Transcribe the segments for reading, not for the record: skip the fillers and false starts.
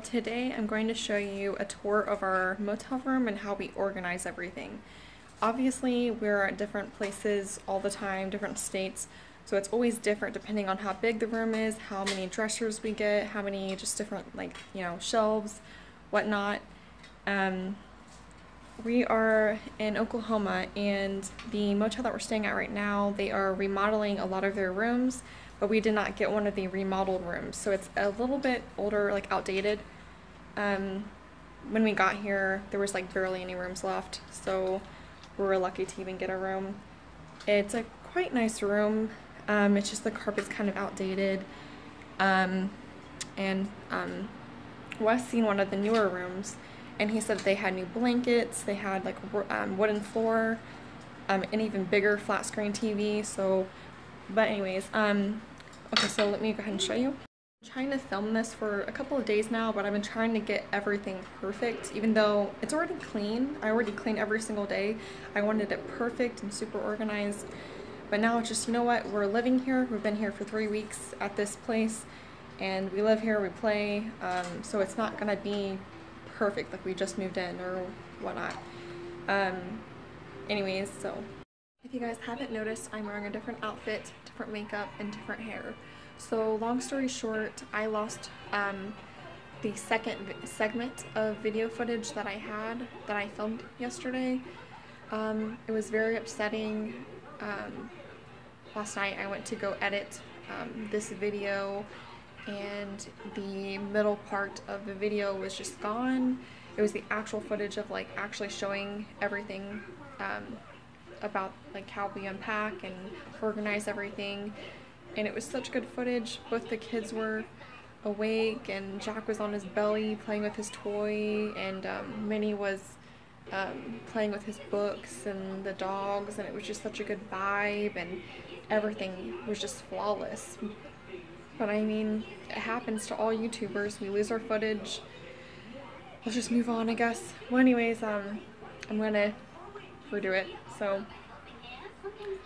today I'm going to show you a tour of our motel room and how we organize everything. Obviously, we're at different places all the time, different states, so it's always different depending on how big the room is, how many dressers we get, how many just different, like, you know, shelves, whatnot. We are in Oklahoma, and the motel that we're staying at right now, they are remodeling a lot of their rooms, but we did not get one of the remodeled rooms, so it's a little bit older, like outdated. When we got here, there was like barely any rooms left, so we were lucky to even get a room. It's a quite nice room. It's just the carpet's kind of outdated. Wes seen one of the newer rooms, and he said they had new blankets, they had like wooden floor, an even bigger flat screen TV. So, but anyways, okay, so let me go ahead and show you. I'm trying to film this for a couple of days now, but I've been trying to get everything perfect, even though it's already clean. I already clean every single day. I wanted it perfect and super organized, but now it's just, you know what, we're living here. We've been here for 3 weeks at this place, and we live here, we play, so it's not gonna be perfect like we just moved in or whatnot. Anyways, so if you guys haven't noticed, I'm wearing a different outfit, different makeup, and different hair. So long story short, I lost the second segment of video footage that I had that I filmed yesterday. It was very upsetting. Last night I went to go edit this video, and the middle part of the video was just gone. It was the actual footage of like actually showing everything about like how we unpack and organize everything, and it was such good footage. Both the kids were awake, and Jack was on his belly playing with his toy, and Minnie was playing with his books and the dogs, and it was just such a good vibe, and everything was just flawless. But I mean, it happens to all YouTubers. We lose our footage. Let's just move on, I guess. Well, anyways, I'm gonna redo it. So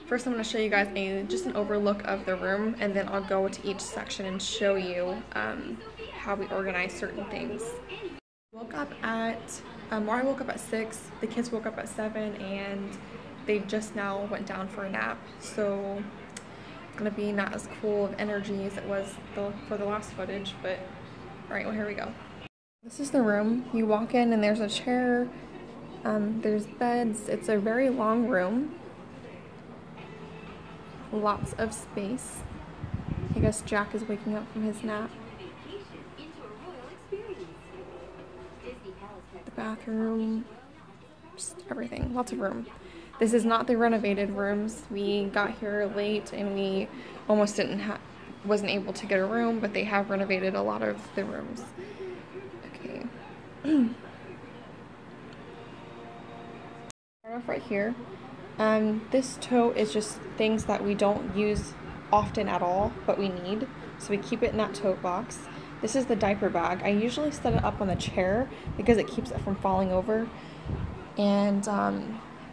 first I'm gonna show you guys just an overlook of the room, and then I'll go to each section and show you how we organize certain things. Woke up at Mariah woke up at 6, the kids woke up at 7, and they just now went down for a nap. So it's gonna be not as cool of energy as it was for the last footage, but alright, well, here we go. This is the room. You walk in and there's a chair, there's beds. It's a very long room. Lots of space. I guess Jack is waking up from his nap. The bathroom, just everything, lots of room. This is not the renovated rooms. We got here late and we almost wasn't able to get a room, but they have renovated a lot of the rooms. Okay. Start off right here. This tote is just things that we don't use often at all, but we need, so we keep it in that tote box. This is the diaper bag. I usually set it up on the chair because it keeps it from falling over. And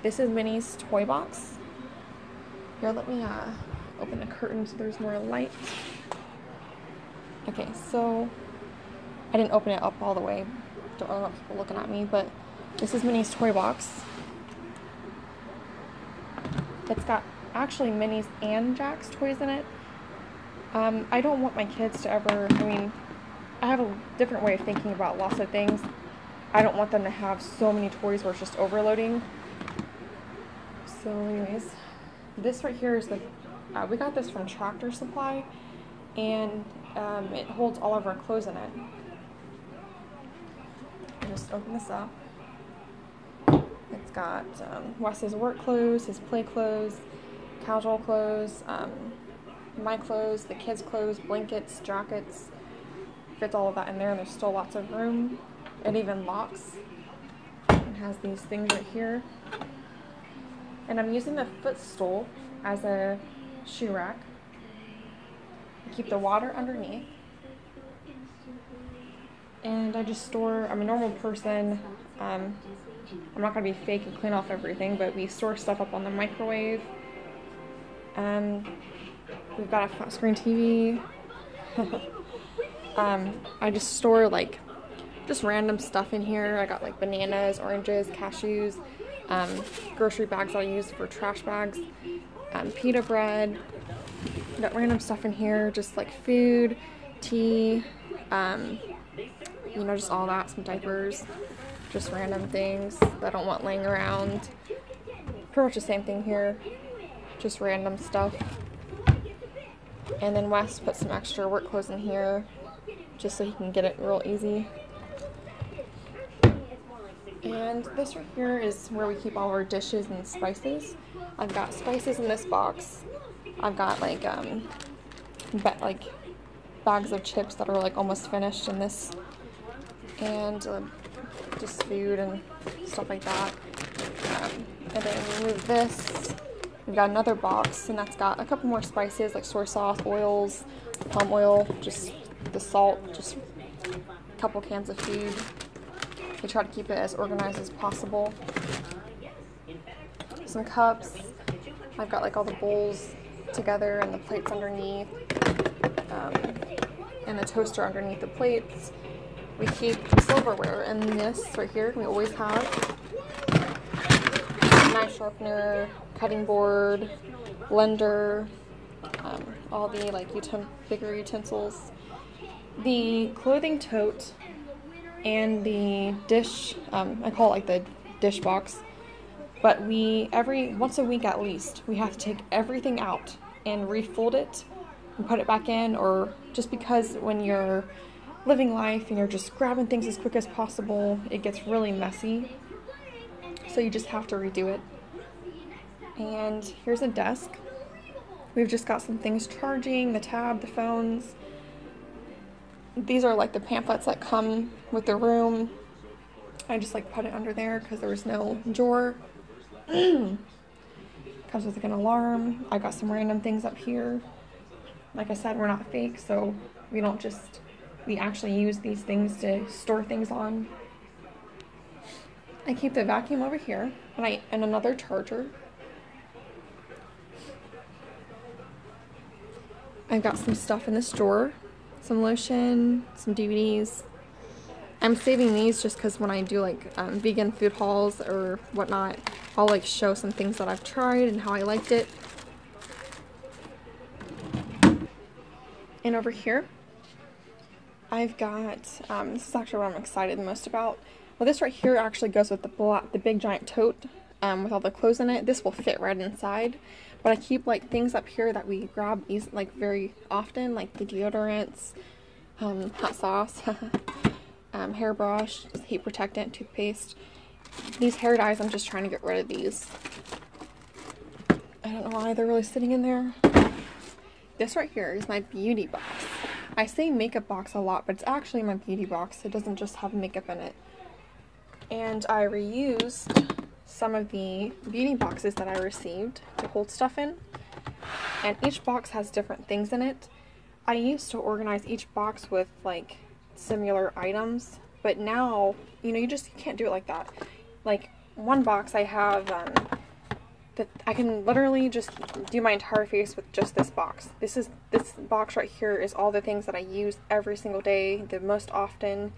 this is Minnie's toy box. Here, let me open the curtain so there's more light. Okay, so I didn't open it up all the way. Don't want people looking at me, but this is Minnie's toy box. It's got actually Minnie's and Jack's toys in it. I don't want my kids to ever, I mean, I have a different way of thinking about lots of things. I don't want them to have so many toys where it's just overloading. So anyways, this right here is the, we got this from Tractor Supply, and it holds all of our clothes in it. I'll just open this up. It's got Wes's work clothes, his play clothes, casual clothes, my clothes, the kids' clothes, blankets, jackets. Fits all of that in there, and there's still lots of room. It even locks. It has these things right here. And I'm using the footstool as a shoe rack. I keep the water underneath. And I just store, I'm a normal person. I'm not going to be fake and clean off everything, but we store stuff up on the microwave. We've got a flat screen TV. I just store like just random stuff in here. I got like bananas, oranges, cashews, grocery bags I'll use for trash bags, pita bread. Got random stuff in here, just like food, tea, you know, just all that, some diapers, just random things that I don't want laying around. Pretty much the same thing here, just random stuff. And then Wes put some extra work clothes in here just so he can get it real easy. And this right here is where we keep all our dishes and spices. I've got spices in this box. I've got like bags of chips that are like almost finished in this, and just food and stuff like that. And then we move this. We've got another box, and that's got a couple more spices like soy sauce, oils, palm oil, just the salt, just a couple cans of food. We try to keep it as organized as possible. Some cups. I've got like all the bowls together and the plates underneath, and the toaster underneath the plates. We keep silverware in this right here. We always have knife sharpener, cutting board, blender, all the like bigger utensils. The clothing tote and the dish, I call it like the dish box, but once a week at least, we have to take everything out and refold it and put it back in, or just because when you're living life and you're just grabbing things as quick as possible, it gets really messy. So you just have to redo it. And here's a desk. We've just got some things charging, the tab, the phones. These are like the pamphlets that come with the room. I just like put it under there because there was no drawer. Comes with like an alarm. I got some random things up here. Like I said, we're not fake, so we actually use these things to store things on. I keep the vacuum over here, and another charger. I've got some stuff in this drawer, some lotion, some DVDs. I'm saving these just because when I do like vegan food hauls or whatnot, I'll like show some things that I've tried and how I liked it. And over here, I've got, this is actually what I'm excited the most about. Well, this right here actually goes with the big giant tote with all the clothes in it. This will fit right inside. But I keep like things up here that we grab like very often, like the deodorants, hot sauce, hairbrush, heat protectant, toothpaste. These hair dyes, I'm just trying to get rid of these. I don't know why they're really sitting in there. This right here is my beauty box. I say makeup box a lot, but it's actually my beauty box. It doesn't just have makeup in it. And I reused some of the beauty boxes that I received to hold stuff in. And each box has different things in it. I used to organize each box with like similar items, but now, you know, you can't do it like that. Like one box I have that I can literally just do my entire face with just this box. This box right here is all the things that I use every single day, the most often.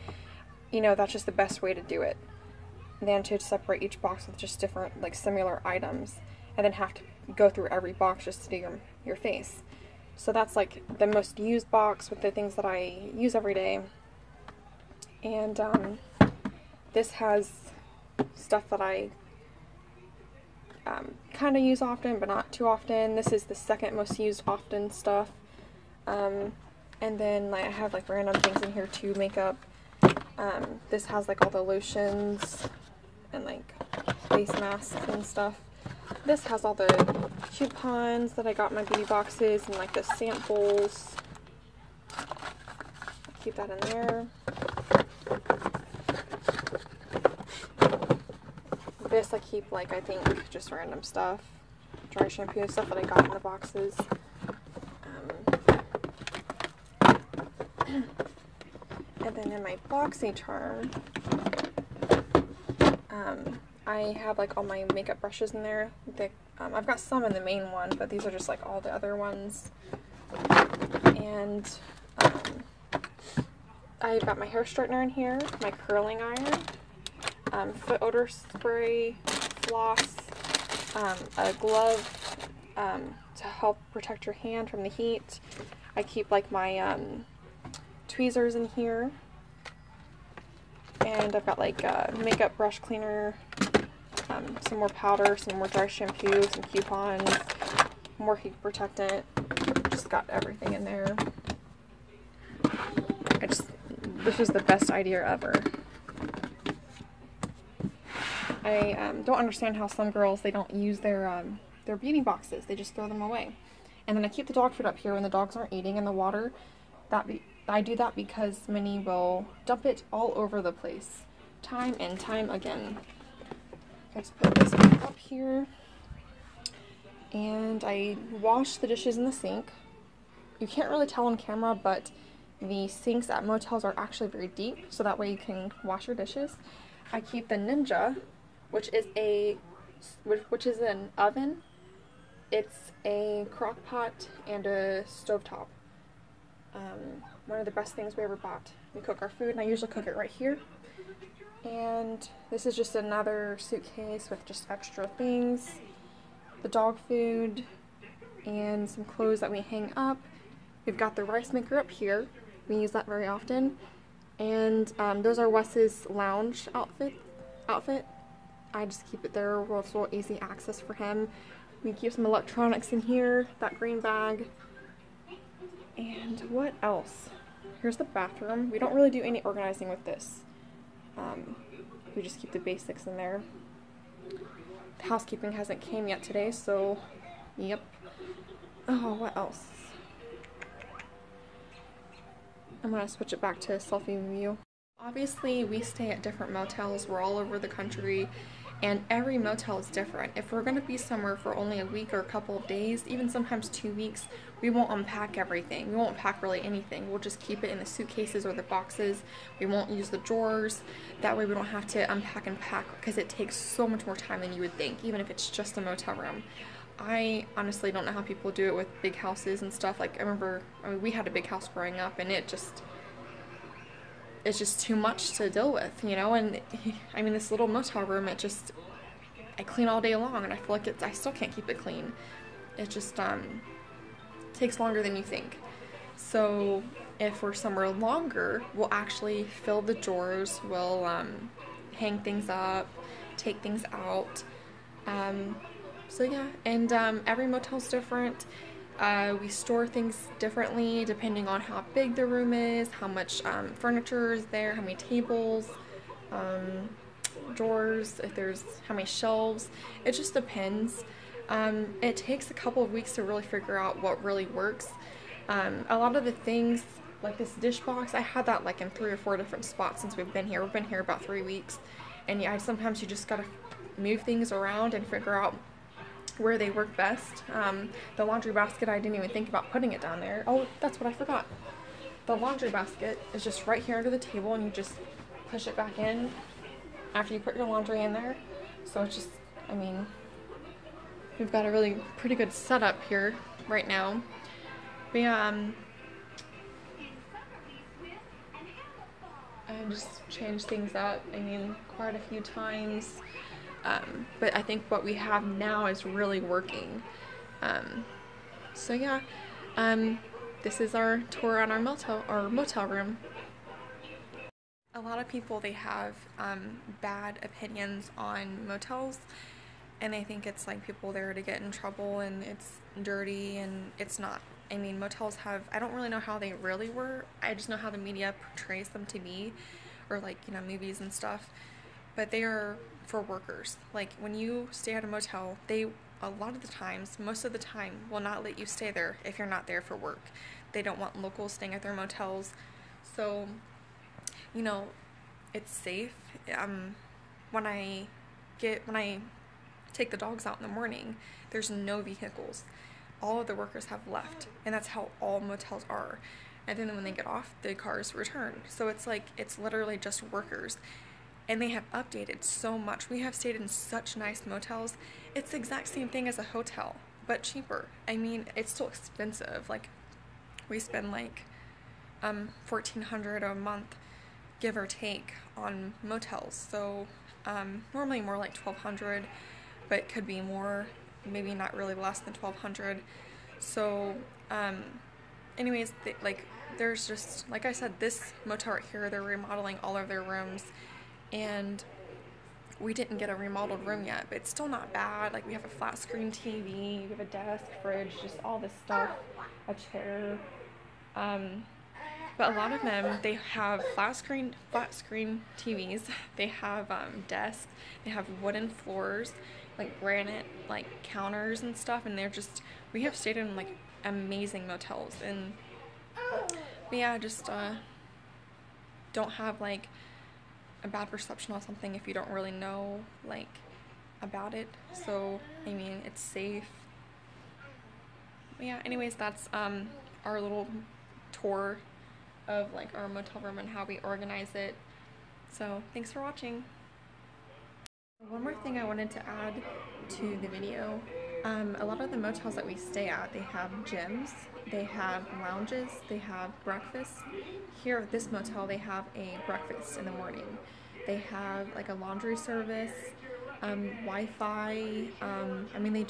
You know, that's just the best way to do it. And then to separate each box with just different, like, similar items, and then have to go through every box just to do your face. So that's like the most used box with the things that I use every day. And this has stuff that I kind of use often, but not too often. This is the second most used often stuff. And then like I have like random things in here too, makeup. This has like all the lotions and like face masks and stuff. This has all the coupons that I got in my beauty boxes and like the samples. Keep that in there. This I keep like, I think, just random stuff. Dry shampoo and stuff that I got in the boxes. And then in my Boxycharm, I have like all my makeup brushes in there. I've got some in the main one, but these are just like all the other ones. And I've got my hair straightener in here, my curling iron, foot odor spray, floss, a glove to help protect your hand from the heat. I keep like my tweezers in here, and I've got like a makeup brush cleaner, some more powder, some more dry shampoo, some coupons, more heat protectant. Just got everything in there. This was the best idea ever. I don't understand how some girls, they don't use their beauty boxes. They just throw them away. And then I keep the dog food up here when the dogs aren't eating in the water. I do that because Minnie will dump it all over the place, time and time again. I just put this up here, and I wash the dishes in the sink. You can't really tell on camera, but the sinks at motels are actually very deep, so that way you can wash your dishes. I keep the Ninja, which is an oven. It's a crock pot and a stovetop. One of the best things we ever bought. We cook our food, and I usually cook it right here. And this is just another suitcase with just extra things. The dog food and some clothes that we hang up. We've got the rice maker up here. We use that very often. And those are Wes's lounge outfit. I just keep it there where it's a little easy access for him. We keep some electronics in here, that green bag. And what else? Here's the bathroom. We don't really do any organizing with this. We just keep the basics in there. The housekeeping hasn't came yet today, so yep. Oh, what else? I'm gonna switch it back to selfie view. Obviously, we stay at different motels. We're all over the country, and every motel is different. If we're gonna be somewhere for only a week or a couple of days, even sometimes 2 weeks, we won't unpack everything. We won't pack really anything. We'll just keep it in the suitcases or the boxes. We won't use the drawers. That way we don't have to unpack and pack, because it takes so much more time than you would think, even if it's just a motel room. I honestly don't know how people do it with big houses and stuff. Like, I mean, we had a big house growing up, and it's just too much to deal with, you know. And I mean, this little motel room, I clean all day long, and I feel like I still can't keep it clean. It just takes longer than you think. So if we're somewhere longer, we'll actually fill the drawers, we'll hang things up, take things out. So yeah, and every motel's different. We store things differently depending on how big the room is, how much furniture is there, how many tables, drawers, how many shelves. It just depends. It takes a couple of weeks to really figure out what really works. A lot of the things, like this dish box, I had that like in 3 or 4 different spots since we've been here. We've been here about 3 weeks, and yeah, sometimes you just gotta move things around and figure out where they work best. The laundry basket, I didn't even think about putting it down there. Oh, that's what I forgot. The laundry basket is just right here under the table, and you just push it back in after you put your laundry in there. So it's just, I mean, we've got a really pretty good setup here right now. But yeah, I just changed things up, I mean, quite a few times. But I think what we have now is really working. So yeah, this is our tour on our motel room. A lot of people, they have bad opinions on motels, and they think it's like people there to get in trouble, and it's dirty, and it's not. I mean, motels have, I don't really know how they really were. I just know how the media portrays them to be, or like, you know, movies and stuff. But they are for workers. Like, when you stay at a motel, they, a lot of the times, most of the time, will not let you stay there if you're not there for work. They don't want locals staying at their motels. So, you know, it's safe. When I take the dogs out in the morning, there's no vehicles. All of the workers have left, and that's how all motels are. And then when they get off, the cars return. So it's like, it's literally just workers. And they have updated so much. We have stayed in such nice motels. It's the exact same thing as a hotel, but cheaper. I mean, it's still expensive. Like, we spend like $1,400 a month, give or take, on motels. So normally more like $1,200, but it could be more, maybe not really less than $1,200. So anyways, there's just, like I said, this motel right here, they're remodeling all of their rooms, and we didn't get a remodeled room yet, but it's still not bad. Like, we have a flat screen TV, we have a desk, fridge, just all this stuff, a chair. But a lot of them, they have flat screen TVs, they have desks, they have wooden floors, like granite like counters and stuff, and they're just, we have stayed in like amazing motels. And but yeah, just don't have like a bad perception on something if you don't really know like about it. So I mean, it's safe. But yeah, anyways, that's our little tour of like our motel room and how we organize it. So thanks for watching. One more thing I wanted to add to the video. A lot of the motels that we stay at, they have gyms, they have lounges, they have breakfast. Here at this motel, they have a breakfast in the morning. They have like a laundry service, Wi-Fi. I mean,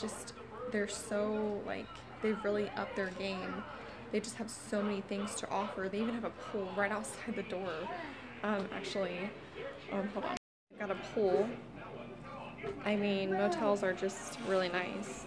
they're so like, they've really upped their game. They just have so many things to offer. They even have a pool right outside the door. Actually, hold on. Got a pool. I mean, motels are just really nice.